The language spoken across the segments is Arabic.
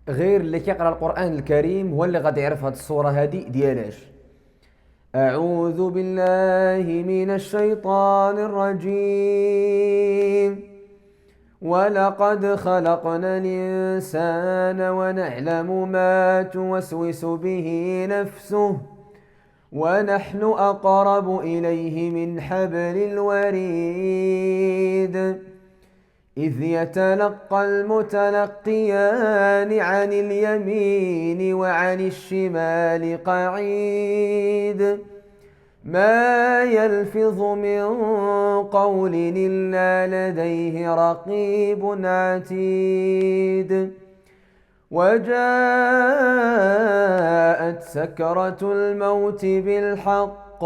غير اللي كيقرا القرآن الكريم هو اللي غادي يعرف هاد الصورة هادي ديالاش. أعوذ بالله من الشيطان الرجيم. ولقد خلقنا الإنسان ونعلم ما توسوس به نفسه ونحن أقرب إليه من حبل الوريد. إذ يتلقى المتلقيان عن اليمين وعن الشمال قعيد. ما يلفظ من قول إلا لديه رقيب عتيد. وجاءت سكرة الموت بالحق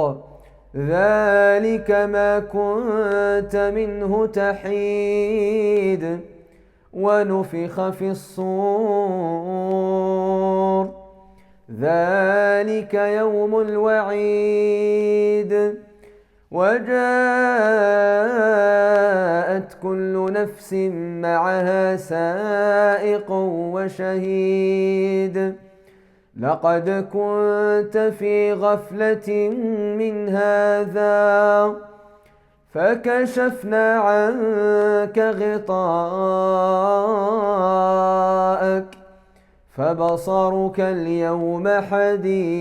ذلك ما كنت منه تحيد. ونفخ في الصور ذلك يوم الوعيد. وجاءت كل نفس معها سائق وشهيد. لقد كنت في غفلة من هذا فكشفنا عنك غطاءك فبصرك اليوم حديد.